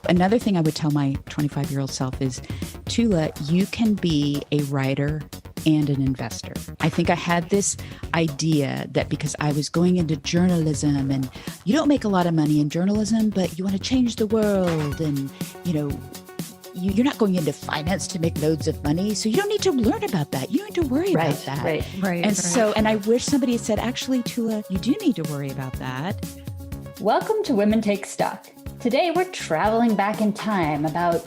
Another thing I would tell my 25-year-old self is, Tula, you can be a writer and an investor. I think I had this idea that because I was going into journalism, and you don't make a lot of money in journalism, but you want to change the world, and you're not going into finance to make loads of money, so you don't need to learn about that. You don't need to worry about that. Right. And I wish somebody had said, actually, Tula, you do need to worry about that. Welcome to Women Take Stock. Today, we're traveling back in time about,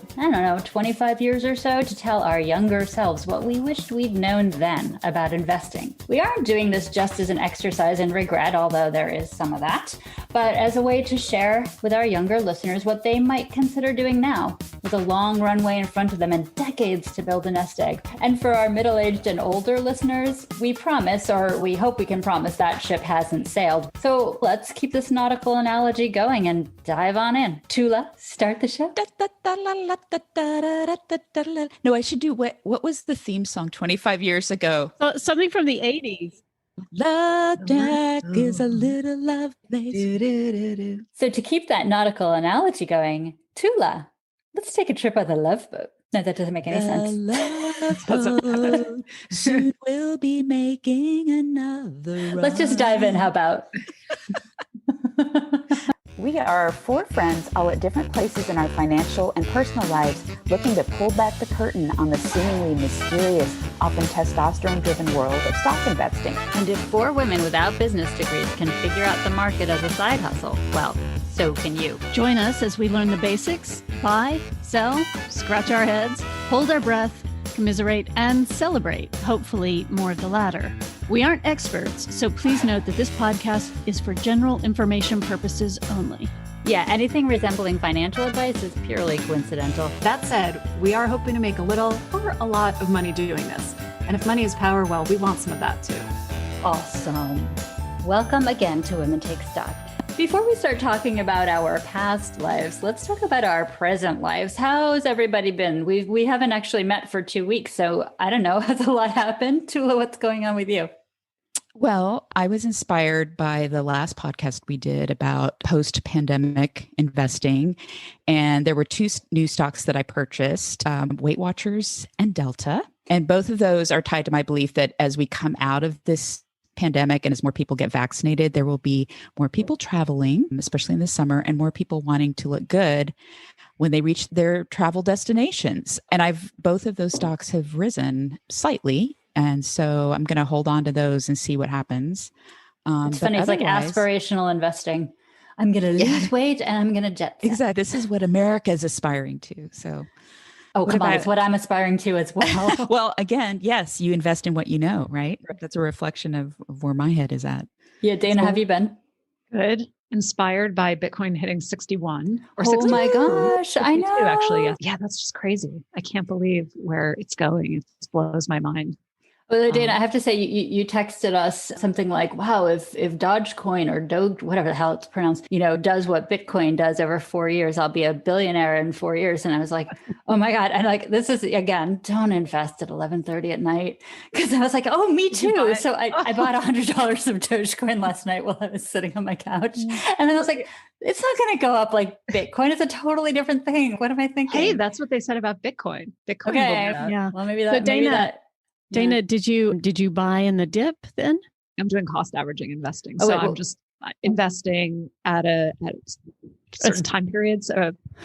25 years or so to tell our younger selves what we wished we'd known then about investing. We aren't doing this just as an exercise in regret, although there is some of that, but as a way to share with our younger listeners what they might consider doing now, with a long runway in front of them and decades to build a nest egg. And for our middle-aged and older listeners, we promise, or we hope we can promise, that ship hasn't sailed. So let's keep this nautical analogy going and dive on in. Tula, start the show. No, I should do what was the theme song 25 years ago? Something from the 80s. Love Jack is a little love place. So to keep that nautical analogy going, Tula, let's take a trip on the Love Boat. No, that doesn't make any sense. Love Boat. Soon we'll be making another run. Let's just dive in. How about? We are four friends, all at different places in our financial and personal lives, looking to pull back the curtain on the seemingly mysterious, often testosterone-driven world of stock investing. And if four women without business degrees can figure out the market as a side hustle, well, so can you. Join us as we learn the basics, buy, sell, scratch our heads, hold our breath, commiserate, and celebrate, hopefully more of the latter. We aren't experts, so please note that this podcast is for general information purposes only. Yeah, anything resembling financial advice is purely coincidental. That said, we are hoping to make a little or a lot of money doing this. And if money is power, well, we want some of that too. Awesome. Welcome again to Women Take Stock. Before we start talking about our past lives, let's talk about our present lives. How's everybody been? We haven't actually met for 2 weeks, so I don't know. Has a lot happened? Tula, what's going on with you? Well, I was inspired by the last podcast we did about post-pandemic investing. And there were two new stocks that I purchased, Weight Watchers and Delta. And both of those are tied to my belief that as we come out of this pandemic and as more people get vaccinated, there will be more people traveling, especially in the summer, and more people wanting to look good when they reach their travel destinations. And both of those stocks have risen slightly. And so I'm going to hold on to those and see what happens. It's funny. It's like aspirational investing. I'm going to lose weight and I'm going to jet set. Exactly. This is what America is aspiring to. So, come on. It's what I'm aspiring to as well. Well, again, yes, you invest in what you know, right? That's a reflection of where my head is at. Yeah. Dana, have you been? Good. Inspired by Bitcoin hitting 61 or 62. Oh my gosh, I know. Actually, yeah, that's just crazy. I can't believe where it's going. It just blows my mind. Well, Dana, I have to say, you texted us something like, wow, if Dogecoin or Doge, whatever the hell it's pronounced, does what Bitcoin does over 4 years, I'll be a billionaire in 4 years. And I was like, oh my God. And like, this is, again, don't invest at 11:30 at night. Because I was like, oh, me too. So I bought $100 of Dogecoin last night while I was sitting on my couch. And then I was like, it's not going to go up like Bitcoin. It's a totally different thing. What am I thinking? Hey, that's what they said about Bitcoin. Bitcoin. Okay. Yeah. Well, maybe that. Dana, did you buy in the dip then? I'm doing cost averaging investing. I'm just investing at certain time periods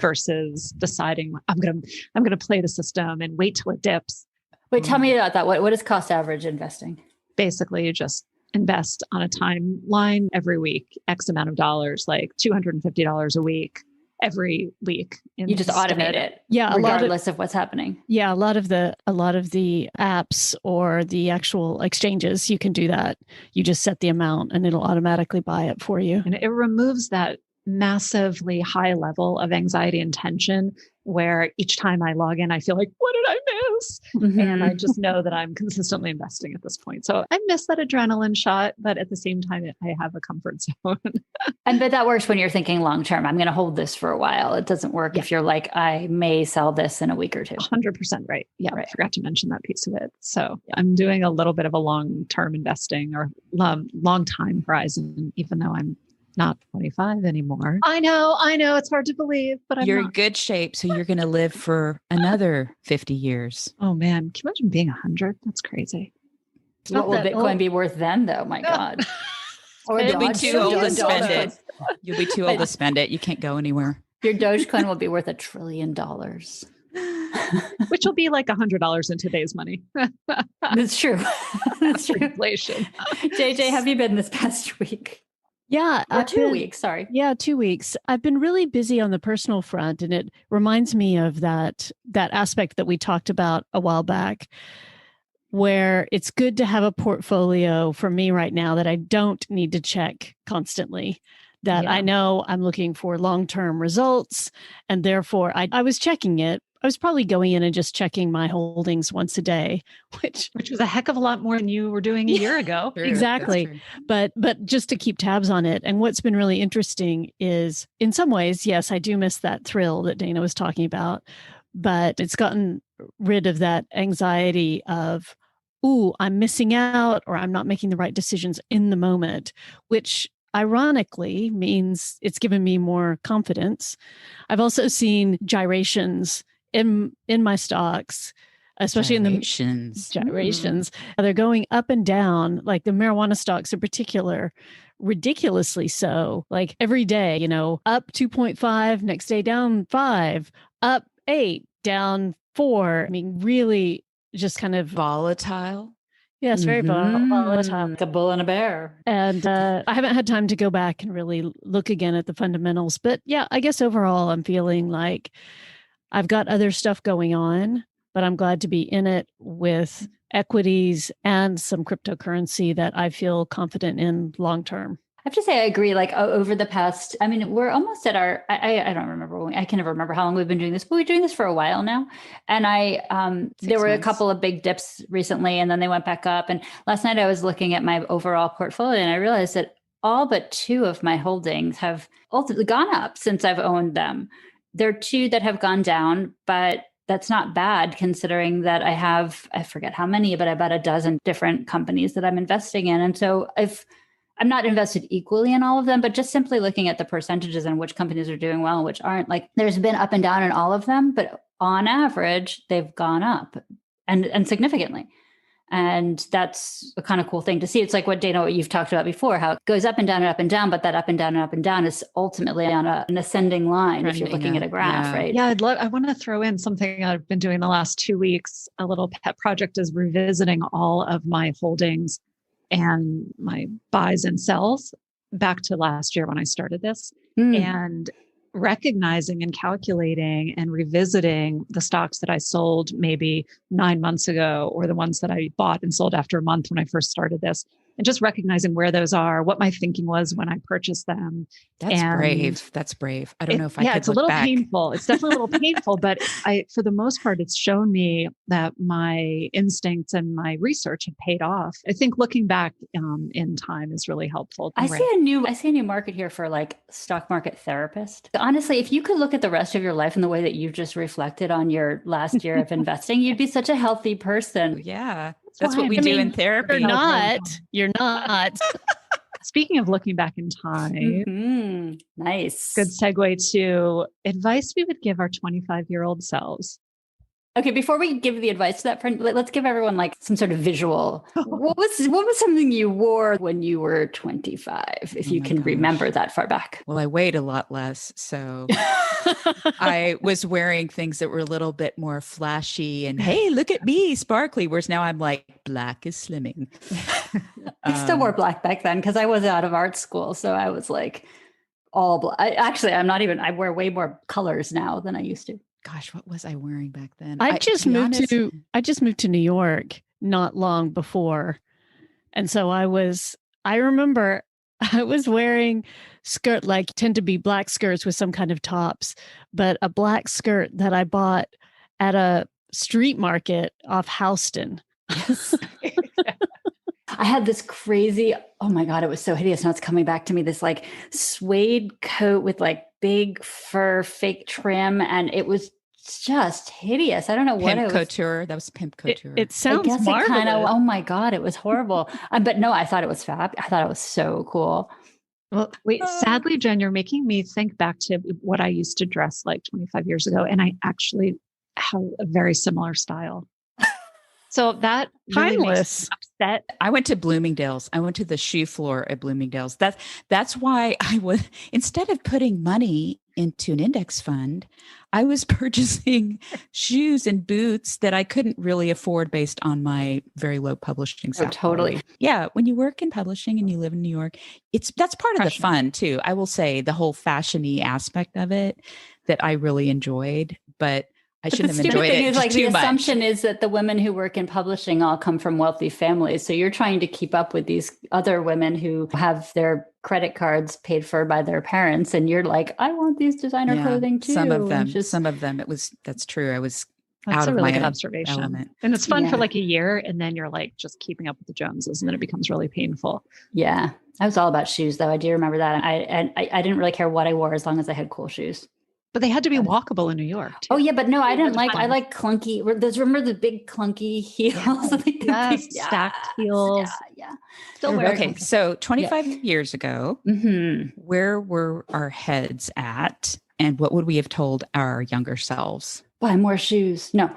versus deciding I'm going to play the system and wait till it dips. Wait, tell me about that. What is cost average investing? Basically, you just invest on a timeline every week, X amount of dollars, like $250 a week. Every week. You just automate it. Yeah. Regardless of what's happening. Yeah. A lot of the apps or the actual exchanges, you can do that. You just set the amount and it'll automatically buy it for you. And it removes that massively high level of anxiety and tension where each time I log in, I feel like, what did I miss? Mm-hmm. And I just know that I'm consistently investing at this point. So I miss that adrenaline shot, but at the same time, I have a comfort zone. But that works when you're thinking long-term, I'm going to hold this for a while. It doesn't work if you're like, I may sell this in a week or two. 100% right. Yeah. Right. I forgot to mention that piece of it. So I'm doing a little bit of a long-term investing or long time horizon, even though I'm not 25 anymore. I know. It's hard to believe, but I'm You're not. in good shape. So you're going to live for another 50 years. Oh man, can you imagine being 100? That's crazy. What will Bitcoin be worth then, though? My God. Or You'll be too old to spend Dogecoin. it. You'll be too old to spend it. You can't go anywhere. Your Dogecoin will be worth $1 trillion. Which will be like $100 in today's money. That's true. That's true. Inflation. JJ, have you been this past week? Yeah. Or 2 weeks, sorry. Yeah, 2 weeks. I've been really busy on the personal front, and it reminds me of that aspect that we talked about a while back, where it's good to have a portfolio for me right now that I don't need to check constantly, that I know I'm looking for long-term results. And therefore I was checking it. I was probably going in and just checking my holdings once a day, which was a heck of a lot more than you were doing a year ago. True, exactly. But just to keep tabs on it. And what's been really interesting is, in some ways, yes, I do miss that thrill that Dana was talking about, but it's gotten rid of that anxiety of, ooh, I'm missing out, or I'm not making the right decisions in the moment, which ironically means it's given me more confidence. I've also seen gyrations in my stocks, especially in the gyrations. They're going up and down, like the marijuana stocks in particular, ridiculously so. Like every day, up 2.5, next day down 5, up 8, down 4. I mean, really just kind of volatile. Yes, very volatile. Like a bull and a bear. And I haven't had time to go back and really look again at the fundamentals. But yeah, I guess overall I'm feeling like I've got other stuff going on, but I'm glad to be in it with equities and some cryptocurrency that I feel confident in long term. I have to say, I agree. Like over the past, I mean, we're almost at our, I don't remember, I can never remember how long we've been doing this, but we're doing this for a while now. And there were a couple of big dips recently, and then they went back up. And last night I was looking at my overall portfolio, and I realized that all but 2 of my holdings have ultimately gone up since I've owned them. There are 2 that have gone down, but that's not bad considering that I forget how many, but about a dozen different companies that I'm investing in. And so I'm not invested equally in all of them, but just simply looking at the percentages and which companies are doing well and which aren't, like there's been up and down in all of them, but on average, they've gone up and significantly. And that's a kind of cool thing to see. It's like what Dana, what you've talked about before, how it goes up and down and up and down, but that up and down and up and down is ultimately on an ascending line if you're looking at a graph, right? Yeah, I want to throw in something I've been doing the last 2 weeks. A little pet project is revisiting all of my holdings and my buys and sells back to last year when I started this, and recognizing and calculating and revisiting the stocks that I sold maybe 9 months ago, or the ones that I bought and sold after a month when I first started this, and just recognizing where those are, what my thinking was when I purchased them. That's brave. That's brave. I don't know if I could. Yeah, it's a little back. painful. It's definitely a little painful, but for the most part, it's shown me that my instincts and my research have paid off. I think looking back in time is really helpful. I see a new market here for like stock market therapist. Honestly, if you could look at the rest of your life in the way that you've just reflected on your last year of investing, you'd be such a healthy person. Yeah. That's what we do in therapy. You're not. Speaking of looking back in time, nice. Good segue to advice we would give our 25-year-old selves. Okay, before we give the advice to that friend, let's give everyone like some sort of visual. What was something you wore when you were 25, if you can remember that far back? Well, I weighed a lot less, so I was wearing things that were a little bit more flashy and, hey, look at me, sparkly. Whereas now I'm like, black is slimming. I still wore black back then because I was out of art school, so I was like all black. I wear way more colors now than I used to. Gosh, what was I wearing back then? I just moved to New York not long before. And so I remember I was wearing tend to be black skirts with some kind of tops, but a black skirt that I bought at a street market off Houston. I had this crazy, oh my God, it was so hideous. Now it's coming back to me, this like suede coat with like big fur, fake trim. And it was just hideous. I don't know what it was. Couture. That was pimp couture. It sounds marvelous. Oh my God, it was horrible. But no, I thought it was fab. I thought it was so cool. Well, wait, sadly, Jen, you're making me think back to what I used to dress like 25 years ago. And I actually have a very similar style. So that really makes me upset. I went to Bloomingdale's. I went to the shoe floor at Bloomingdale's. That's why I was, instead of putting money into an index fund, I was purchasing shoes and boots that I couldn't really afford based on my very low publishing salary. Totally. Yeah, when you work in publishing and you live in New York, that's part of the fun too. I will say the whole fashion-y aspect of it that I really enjoyed, but I shouldn't have enjoyed it. The assumption is that the women who work in publishing all come from wealthy families. So you're trying to keep up with these other women who have their credit cards paid for by their parents. And you're like, I want these designer clothing too. Some of them, that's true. I was That's out of really my good observation. element. And it's fun for like a year. And then you're like just keeping up with the Joneses. And then it becomes really painful. Yeah. I was all about shoes though. I do remember that. And I didn't really care what I wore as long as I had cool shoes. But they had to be walkable in New York too. Oh yeah, but no, I like clunky. Remember the big clunky heels? Yes, stacked heels. Yeah. Still wear. Okay, so 25 years ago, where were our heads at, and what would we have told our younger selves? Buy more shoes. No,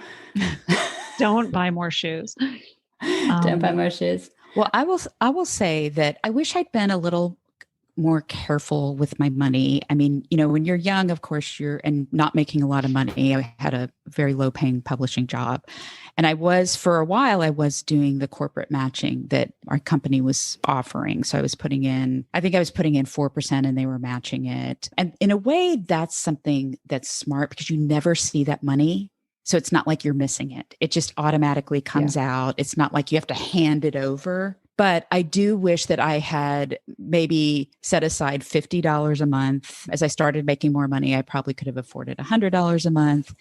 don't buy more shoes. Don't buy more shoes. Well, I will say that I wish I'd been a little more careful with my money. I mean, when you're young, of course, and not making a lot of money. I had a very low paying publishing job. And for a while, I was doing the corporate matching that our company was offering. So I was putting in 4% and they were matching it. And in a way, that's something that's smart because you never see that money. So it's not like you're missing it. It just automatically comes out. It's not like you have to hand it over. But I do wish that I had maybe set aside $50 a month. As I started making more money, I probably could have afforded $100 a month,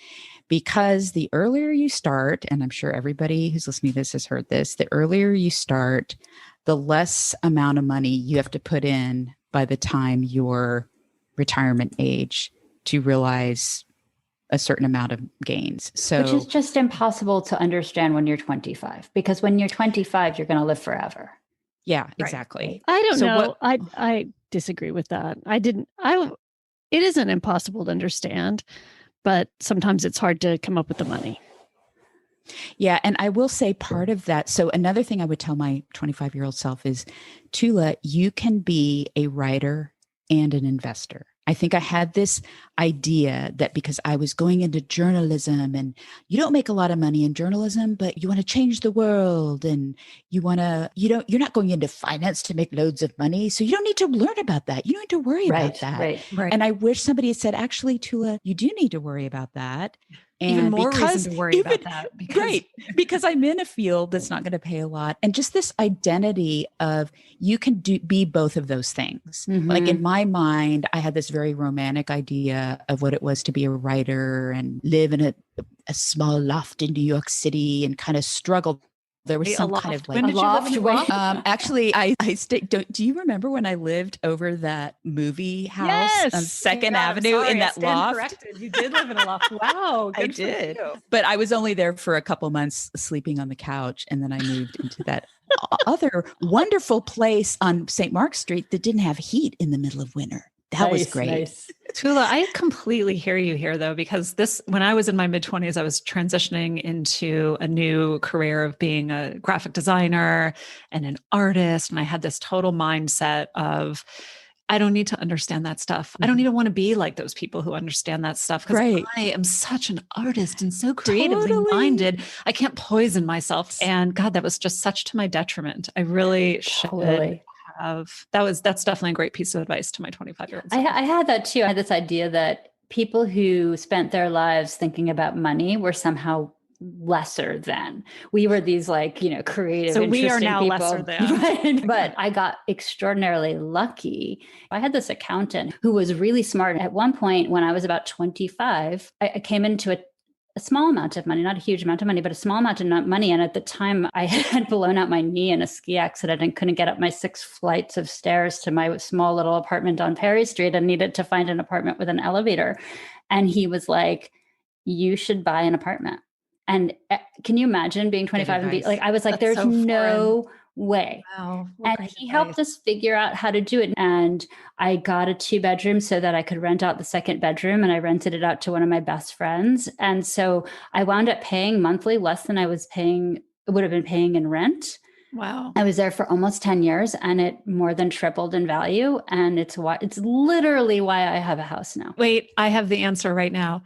because the earlier you start, and I'm sure everybody who's listening to this has heard this, the earlier you start, the less amount of money you have to put in by the time your retirement age to realize a certain amount of gains. So, which is just impossible to understand when you're 25, because when you're 25, you're going to live forever. Yeah, exactly. I don't know. I disagree with that. It isn't impossible to understand, but sometimes it's hard to come up with the money. Yeah. And I will say part of that. So another thing I would tell my 25-year-old self is, Tula, you can be a writer and an investor. I think I had this idea that because I was going into journalism, and you don't make a lot of money in journalism, but you want to change the world, and you're not going into finance to make loads of money. So you don't need to learn about that. You don't need to worry about that. Right. And I wish somebody had said, actually, Tula, you do need to worry about that. And even more reason to worry about that. Because I'm in a field that's not going to pay a lot. And just this identity of you can be both of those things. Mm-hmm. Like in my mind, I had this very romantic idea of what it was to be a writer and live in a small loft in New York City and kind of struggle. There was some kind of like when did you live in a loft? Actually, I stayed. Do you remember when I lived over that movie house on Second Avenue in that loft? Corrected. You did live in a loft. Wow, I did. But I was only there for a couple months, sleeping on the couch, and then I moved into that other wonderful place on St. Mark's Street that didn't have heat in the middle of winter. That was great. Nice. Tula, I completely hear you here though, because when I was in my mid-20s, I was transitioning into a new career of being a graphic designer and an artist. And I had this total mindset of, I don't need to understand that stuff. I don't even want to be like those people who understand that stuff, because I am such an artist and so creatively minded. I can't poison myself. And God, that was just such to my detriment. I really should that's definitely a great piece of advice to my 25-year-old self. I had that too. I had this idea that people who spent their lives thinking about money were somehow lesser than. We were these creative, so we are now people. Lesser than. But I got extraordinarily lucky. I had this accountant who was really smart. At one point when I was about 25, I came into a small amount of money, not a huge amount of money, but a small amount of money. And at the time I had blown out my knee in a ski accident and couldn't get up my 6 flights of stairs to my small little apartment on Perry Street and needed to find an apartment with an elevator. And he was like, you should buy an apartment. And can you imagine being 25 and be like, I was like, there's no way. Wow. And he helped us figure out how to do it. And I got a 2-bedroom so that I could rent out the second bedroom, and I rented it out to one of my best friends. And so I wound up paying monthly less than I would have been paying in rent. Wow. I was there for almost 10 years, and it more than tripled in value. And it's literally why I have a house now. Wait, I have the answer right now.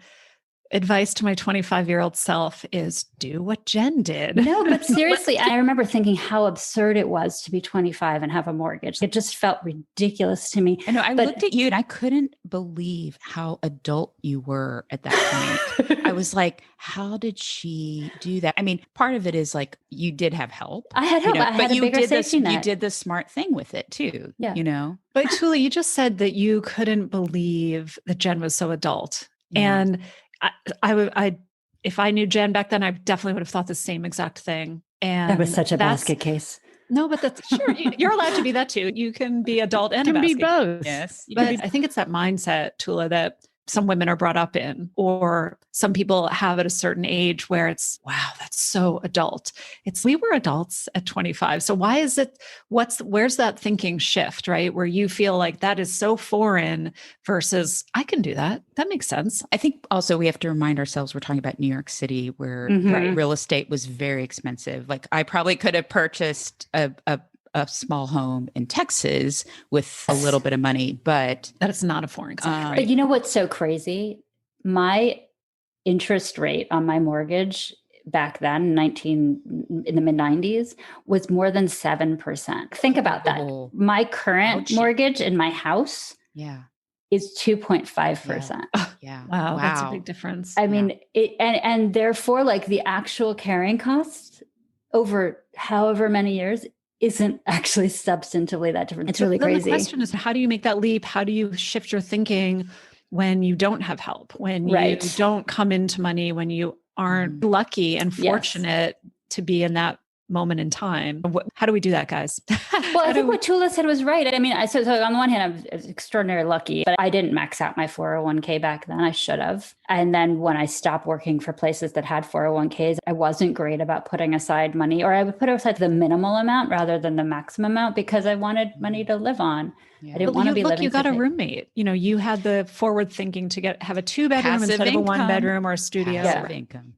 Advice to my 25-year-old self is do what Jen did. No, but seriously, I remember thinking how absurd it was to be 25 and have a mortgage. It just felt ridiculous to me. I know. I looked at you and I couldn't believe how adult you were at that point. I was like, how did she do that? I mean, part of it is like you did have help. I had help. I had a bigger safety net. You did the smart thing with it too. Yeah. You know? But Tula, you just said that you couldn't believe that Jen was so adult. Yeah. And I if I knew Jen back then, I definitely would have thought the same exact thing. And that was such a basket case. No, but that's sure. You're allowed to be that too. You can be adult and Can a be basket both. Yes. But I think it's that mindset, Tula, that some women are brought up in, or some people have at a certain age where it's, wow, that's so adult. We were adults at 25. So why is it, where's that thinking shift, right? Where you feel like that is so foreign versus I can do that. That makes sense. I think also we have to remind ourselves we're talking about New York City where real estate was very expensive. Like I probably could have purchased a small home in Texas with a little bit of money, but that is not a foreign country. Right? But you know what's so crazy? My interest rate on my mortgage back then, in the mid 90s, was more than 7%. Think about that. My current mortgage in my house is 2.5%. Yeah. Wow. That's a big difference. I mean, and therefore like the actual carrying cost over however many years isn't actually substantively that different. It's really crazy. The question is, how do you make that leap? How do you shift your thinking when you don't have help, when you don't come into money, when you aren't lucky and fortunate to be in that moment in time? How do we do that, guys? Well, I think what Tula said was right. I mean, so on the one hand, I was extraordinarily lucky, but I didn't max out my 401k back then. I should have. And then when I stopped working for places that had 401ks, I wasn't great about putting aside money, or I would put aside the minimal amount rather than the maximum amount because I wanted money to live on. I didn't want to be living. You got a roommate. You know, you had the forward thinking to have a 2-bedroom instead of a 1-bedroom or a studio.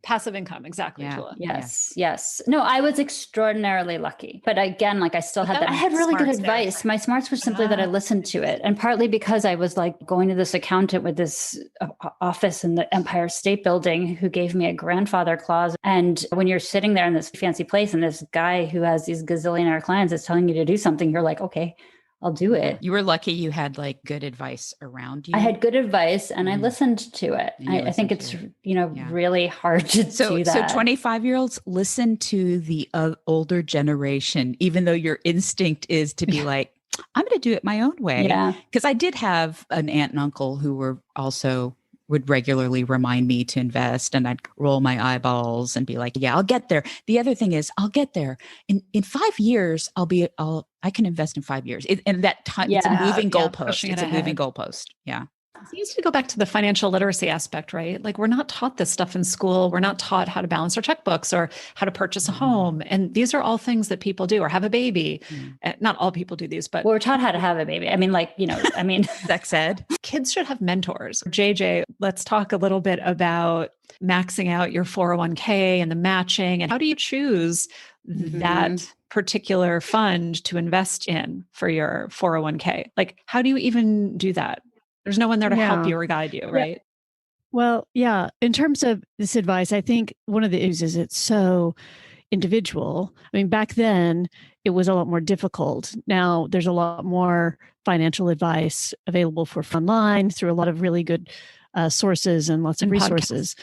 Passive income. Exactly. Yeah. Yes. No, I was extraordinarily lucky. But again, like I still had that. I had really good advice. My smarts were simply that I listened to it. And partly because I was like going to this accountant with this office in the Empire State Building who gave me a grandfather clause. And when you're sitting there in this fancy place and this guy who has these gazillionaire clients is telling you to do something, you're like, okay, I'll do it. You were lucky you had like good advice around you. I had good advice and I listened to it. I think it's, really hard to do that. So 25-year-olds, listen to the older generation, even though your instinct is to be like, I'm going to do it my own way. Yeah. Because I did have an aunt and uncle who would regularly remind me to invest, and I'd roll my eyeballs and be like, yeah, I'll get there. The other thing is I'll get there in 5 years. I can invest in 5 years. And that time, it's a moving goalpost. It's a moving goalpost. Yeah. It needs to go back to the financial literacy aspect, right? Like we're not taught this stuff in school. We're not taught how to balance our checkbooks or how to purchase a home. And these are all things that people do, or have a baby. Not all people do these, but we're taught how to have a baby. I mean, sex ed. Kids should have mentors. JJ, let's talk a little bit about maxing out your 401k and the matching. And how do you choose that particular fund to invest in for your 401k? Like, how do you even do that? There's no one there to help you or guide you, right? Well, yeah. In terms of this advice, I think one of the issues is it's so individual. I mean, back then it was a lot more difficult. Now there's a lot more financial advice available for online through a lot of really good sources and lots of resources.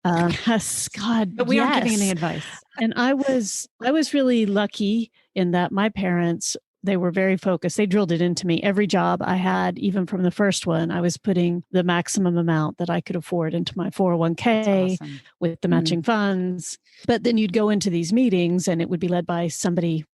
Yes, God, but we aren't giving any advice. And I was really lucky in that my parents, they were very focused. They drilled it into me. Every job I had, even from the first one, I was putting the maximum amount that I could afford into my 401k with the matching funds. But then you'd go into these meetings and it would be led by somebody,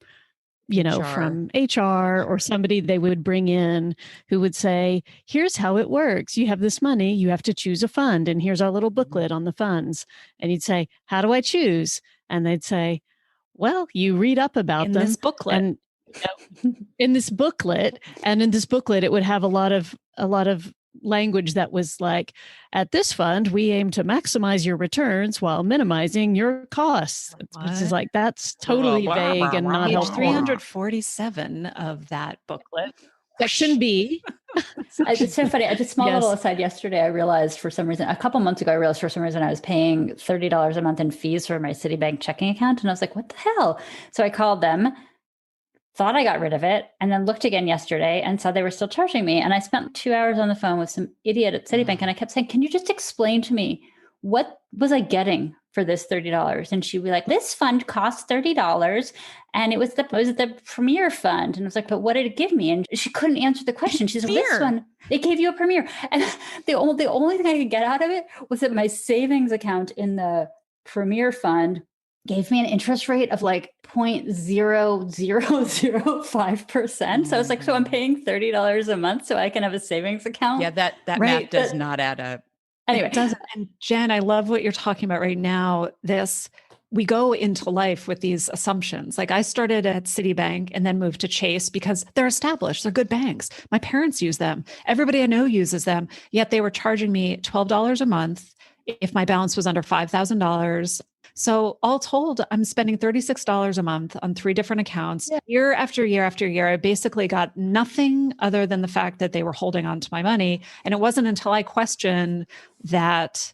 from HR or somebody they would bring in who would say, here's how it works. You have this money, you have to choose a fund. And here's our little booklet on the funds. And you'd say, how do I choose? And they'd say, Well, you read up about in them this booklet. And in this booklet, it would have a lot of language that was like, at this fund, we aim to maximize your returns while minimizing your costs. Which is like, that's totally vague and not Page helpful. 347 of that booklet. Section B. It's so funny. Just a small Yes. little aside. Yesterday, I realized for some reason, a couple months ago, I was paying $30 a month in fees for my Citibank checking account. And I was like, what the hell? So I called them, thought I got rid of it, and then looked again yesterday and saw they were still charging me. And I spent 2 hours on the phone with some idiot at Citibank. And I kept saying, can you just explain to me, what was I getting for this $30? And she'd be like, this fund costs $30. And it was the Premier fund. And I was like, but what did it give me? And she couldn't answer the question. She's like, this one, it gave you a Premier. And the only thing I could get out of it was that my savings account in the Premier fund gave me an interest rate of like 0.0005%. So I was like, so I'm paying $30 a month so I can have a savings account. Yeah, that math does not add up. Anyway, It doesn't. And Jen, I love what you're talking about right now. We go into life with these assumptions. Like I started at Citibank and then moved to Chase because they're established. They're good banks. My parents use them. Everybody I know uses them. Yet they were charging me $12 a month if my balance was under $5,000. So all told, I'm spending $36 a month on 3 different accounts. Yeah. Year after year after year, I basically got nothing other than the fact that they were holding on to my money. And it wasn't until I questioned that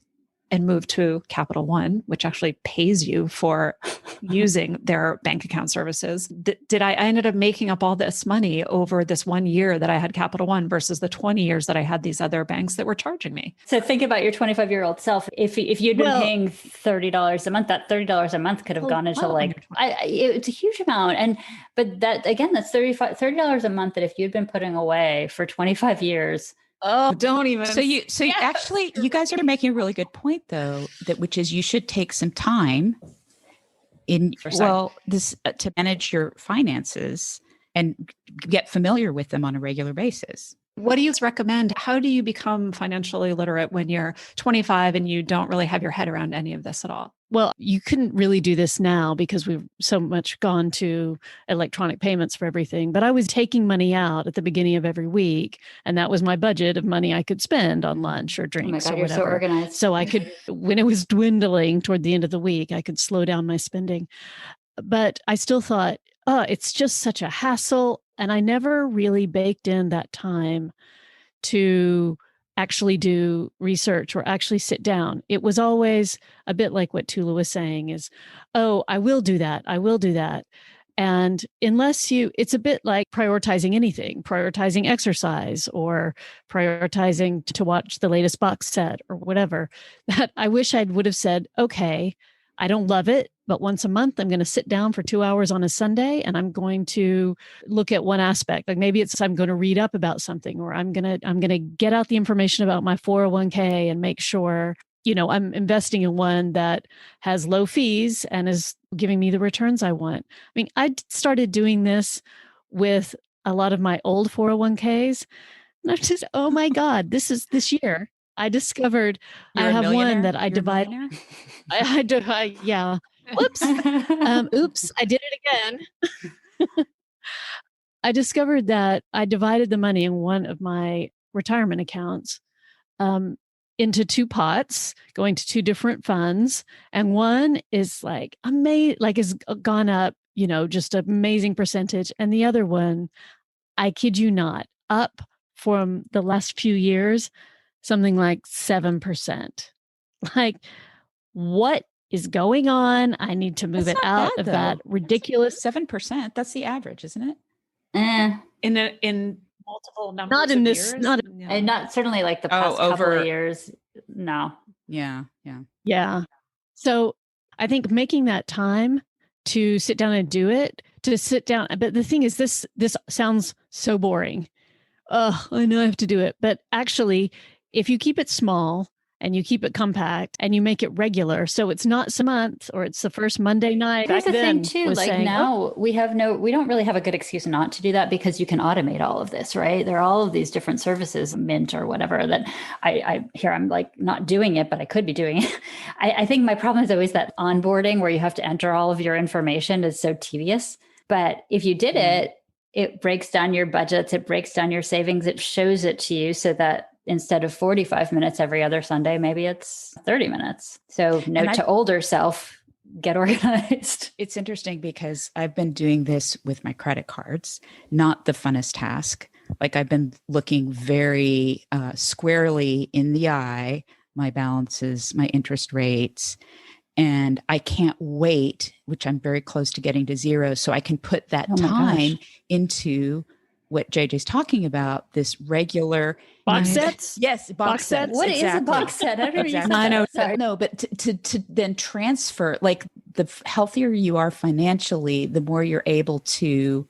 and moved to Capital One, which actually pays you for using their bank account services. I ended up making up all this money over this 1 year that I had Capital One versus the 20 years that I had these other banks that were charging me. So think about your 25-year-old self. If you'd been paying $30 a month, that $30 a month could have gone into it's a huge amount. But that, again, that's $30 a month that if you'd been putting away for 25 years. Oh, don't even. You guys are making a really good point though, which is you should take some time to manage your finances and get familiar with them on a regular basis. What do you recommend? How do you become financially literate when you're 25 and you don't really have your head around any of this at all? Well, you couldn't really do this now because we've so much gone to electronic payments for everything. But I was taking money out at the beginning of every week, and that was my budget of money I could spend on lunch or drinks. Oh my God, you're so organized. So I could, when it was dwindling toward the end of the week, I could slow down my spending. But I still thought, it's just such a hassle. And I never really baked in that time to actually do research or actually sit down. It was always a bit like what Tula was saying is, I will do that. I will do that. And it's a bit like prioritizing anything, prioritizing exercise or prioritizing to watch the latest box set or whatever, that I wish I would have said, okay, I don't love it, but once a month, I'm going to sit down for 2 hours on a Sunday and I'm going to look at one aspect. Like maybe I'm going to read up about something, or I'm going to get out the information about my 401k and make sure, I'm investing in one that has low fees and is giving me the returns I want. I mean, I started doing this with a lot of my old 401ks. And I just, oh my God, this year. I discovered I have one that I divide. Yeah. Whoops. Oops. I did it again. I discovered that I divided the money in one of my retirement accounts into 2 pots, going to 2 different funds. And one is like amazing, like has gone up, just an amazing percentage. And the other one, I kid you not, up from the last few years, something like 7%. Like, what is going on? I need to move it out of that ridiculous 7%. That's the average, isn't it? In multiple numbers. Not in of this. years? And not certainly like the past couple of years. No. Yeah. Yeah. So I think making that time to sit down and do it, but the thing is, this sounds so boring. Oh, I know I have to do it. But actually, if you keep it small and you keep it compact and you make it regular. So it's not some month or it's the first Monday night. Here's Back the then thing too, was like saying, now we don't really have a good excuse not to do that because you can automate all of this, right? There are all of these different services, Mint or whatever, that I'm like not doing it, but I could be doing it. I think my problem is always that onboarding where you have to enter all of your information is so tedious. But if you did it, it breaks down your budgets, it breaks down your savings, it shows it to you so that instead of 45 minutes every other Sunday, maybe it's 30 minutes. So note to older self, get organized. It's interesting because I've been doing this with my credit cards, not the funnest task. Like I've been looking very squarely in the eye, my balances, my interest rates, and I can't wait, which I'm very close to getting to zero. So I can put that time into what JJ's talking about, this regular box sets. Yes, box sets. What is a box set? I don't exactly. I know. Sorry. No, but to then transfer, like the healthier you are financially, the more you're able to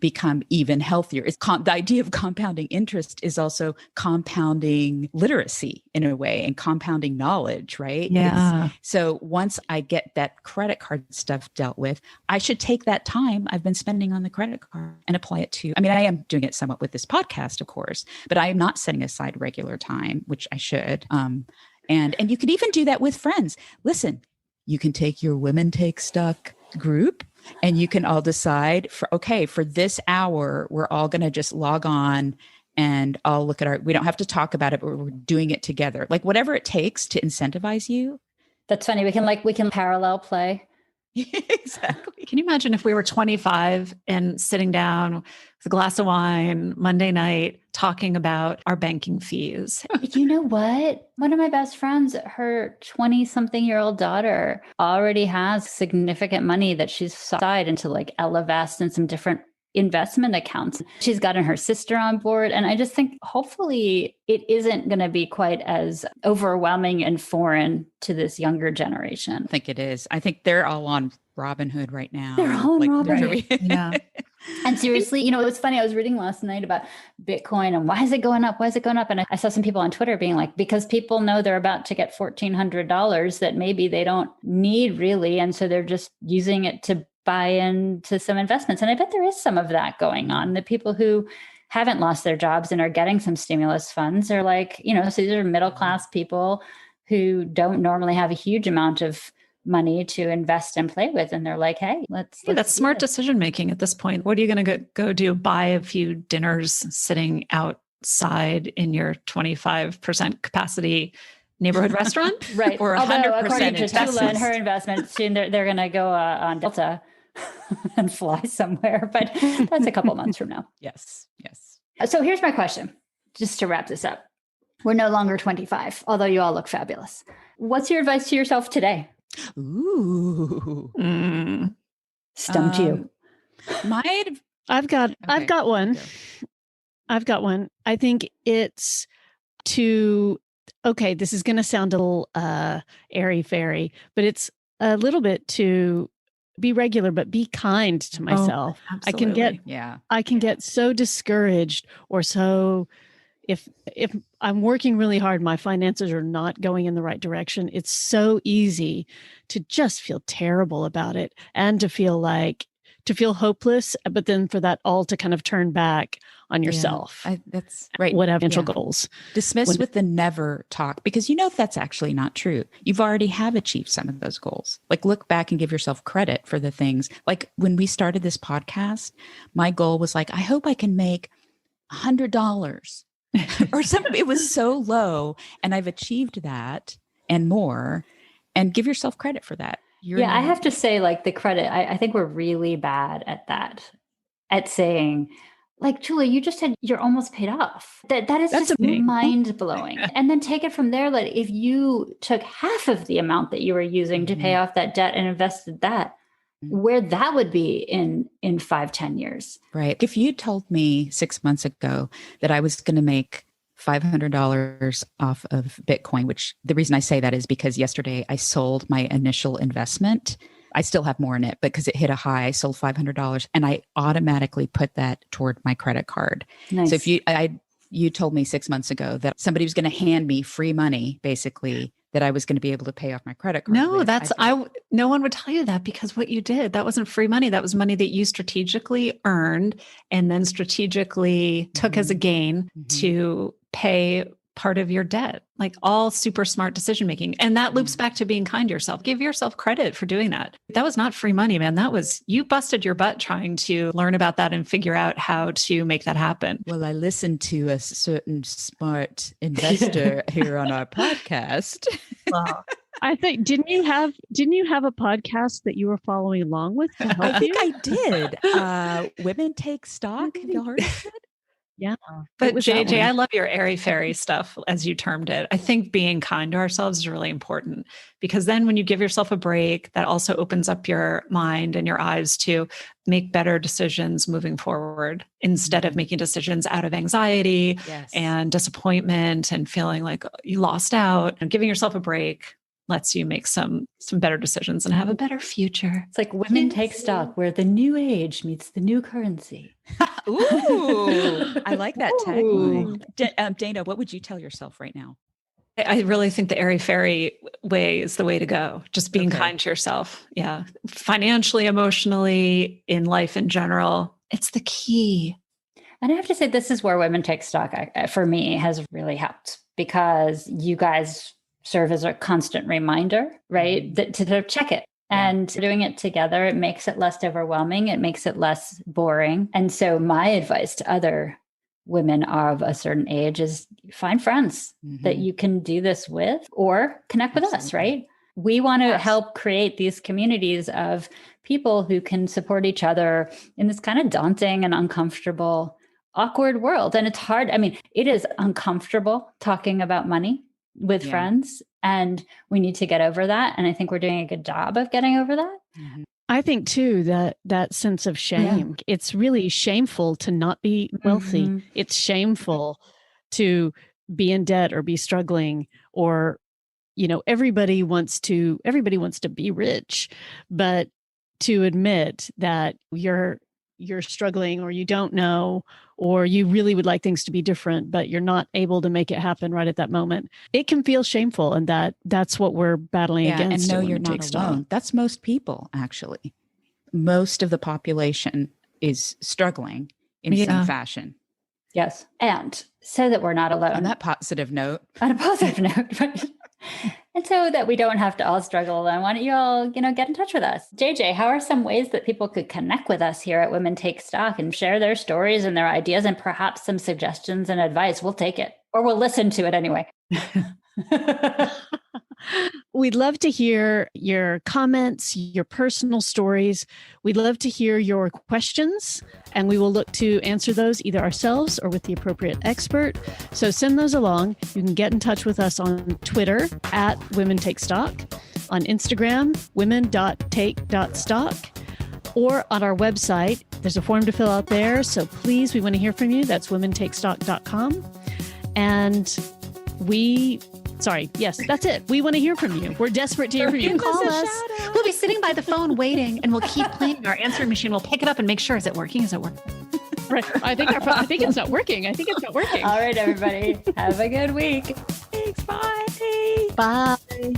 become even healthier. The idea of compounding interest is also compounding literacy in a way and compounding knowledge, right? Yeah. So once I get that credit card stuff dealt with, I should take that time I've been spending on the credit card and apply it to, I am doing it somewhat with this podcast, of course, but I am not setting aside regular time, which I should. And you can even do that with friends. Listen, you can take your Women Take Stock group and you can all decide for this hour, we're all going to just log on and I'll look at we don't have to talk about it, but we're doing it together. Like whatever it takes to incentivize you. That's funny. We can parallel play. Exactly. Can you imagine if we were 25 and sitting down with a glass of wine Monday night talking about our banking fees? You know what? One of my best friends, her 20-something-year-old daughter already has significant money that she's aside into like Ellevest and some different investment accounts. She's gotten her sister on board. And I just think hopefully it isn't going to be quite as overwhelming and foreign to this younger generation. I think it is. I think they're all on Robinhood right now. They're all on Robinhood. Yeah. And seriously, it was funny. I was reading last night about Bitcoin and why is it going up? Why is it going up? And I saw some people on Twitter being like, because people know they're about to get $1,400 that maybe they don't need really. And so they're just using it to buy into some investments. And I bet there is some of that going on. The people who haven't lost their jobs and are getting some stimulus funds are like, so these are middle-class people who don't normally have a huge amount of money to invest and play with. And they're like, hey, let's that's smart decision-making at this point. What are you going to go do? Buy a few dinners sitting outside in your 25% capacity neighborhood restaurant? Right. Or 100% according to Tula and her investment, soon they're going to go on Delta and fly somewhere, but that's a couple months from now. Yes. So here's my question, just to wrap this up. We're no longer 25, although you all look fabulous. What's your advice to yourself today? Ooh. Stumped you. I've got one. I've got one. I think it's this is going to sound a little airy-fairy, but it's a little bit to be regular, but be kind to myself. I can get so discouraged or so if I'm working really hard, my finances are not going in the right direction. It's so easy to just feel terrible about it and to feel hopeless, but then for that all to kind of turn back on yourself. That's right. Whatever financial goals. Dismiss with the never talk, because that's actually not true. You've already have achieved some of those goals. Like look back and give yourself credit for the things. Like when we started this podcast, my goal was like, I hope I can make $100 or something. It was so low, and I've achieved that and more. And give yourself credit for that. I have to say, like the credit, I think we're really bad at that, at saying, like, Julie, you're almost paid off. That's just mind blowing. And then take it from there. Like if you took half of the amount that you were using to pay off that debt and invested that, where that would be in 5-10 years. Right. If you told me 6 months ago that I was going to make $500 off of Bitcoin, which the reason I say that is because yesterday I sold my initial investment. I still have more in it because it hit a high. I sold $500 and I automatically put that toward my credit card. Nice. So if I You told me 6 months ago that somebody was going to hand me free money, basically, that I was going to be able to pay off my credit card. No, with. no one would tell you that, because what you did, that wasn't free money. That was money that you strategically earned and then strategically took as a gain to pay part of your debt, like all super smart decision making. And that loops back to being kind to yourself. Give yourself credit for doing that. That was not free money, man. That was, you busted your butt trying to learn about that and figure out how to make that happen. Well, I listened to a certain smart investor here on our podcast. Wow. I think didn't you have a podcast that you were following along with to help I think you? I did. Women Take Stock. Have you heard of it? Yeah. But JJ, I love your airy fairy stuff, as you termed it. I think being kind to ourselves is really important, because then when you give yourself a break, that also opens up your mind and your eyes to make better decisions moving forward, instead of making decisions out of anxiety and disappointment and feeling like you lost out. And giving yourself a break lets you make some better decisions and have a better future. It's like Women Take Stock, where the new age meets the new currency. Ooh, I like that tagline. Dana, what would you tell yourself right now? I really think the airy fairy way is the way to go. Just being kind to yourself. Yeah. Financially, emotionally, in life in general. It's the key. And I have to say, this is where Women Take Stock, for me, has really helped, because you guys serve as a constant reminder, right? To check it. And doing it together, it makes it less overwhelming. It makes it less boring. And so my advice to other women of a certain age is find friends that you can do this with, or connect with us, right? We want to help create these communities of people who can support each other in this kind of daunting and uncomfortable, awkward world. And it's hard. I mean, it is uncomfortable talking about money with friends, and we need to get over that. And I think we're doing a good job of getting over that. I think too that sense of shame, it's really shameful to not be wealthy. It's shameful to be in debt or be struggling, or, everybody wants to be rich, but to admit that you're struggling, or you don't know, or you really would like things to be different, but you're not able to make it happen right at that moment. It can feel shameful, and that's what we're battling against. And no, you're not alone. That's most people, actually. Most of the population is struggling in some fashion. Yes. And so that we're not alone. On that positive note. On a positive note, right? And so that we don't have to all struggle alone, why don't you all, get in touch with us? JJ, how are some ways that people could connect with us here at Women Take Stock and share their stories and their ideas and perhaps some suggestions and advice? We'll take it, or we'll listen to it anyway. We'd love to hear your comments, your personal stories. We'd love to hear your questions, and we will look to answer those either ourselves or with the appropriate expert. So send those along. You can get in touch with us on Twitter at Women Take Stock, on Instagram, women.take.stock, or on our website. There's a form to fill out there. So please, we want to hear from you. That's womentakestock.com. And that's it. We want to hear from you. We're desperate to hear from you. Call us. We'll be sitting by the phone waiting, and we'll keep playing. Our answering machine will pick it up and make sure, is it working? Right. I think it's not working. All right, everybody. Have a good week. Thanks. Bye. Bye.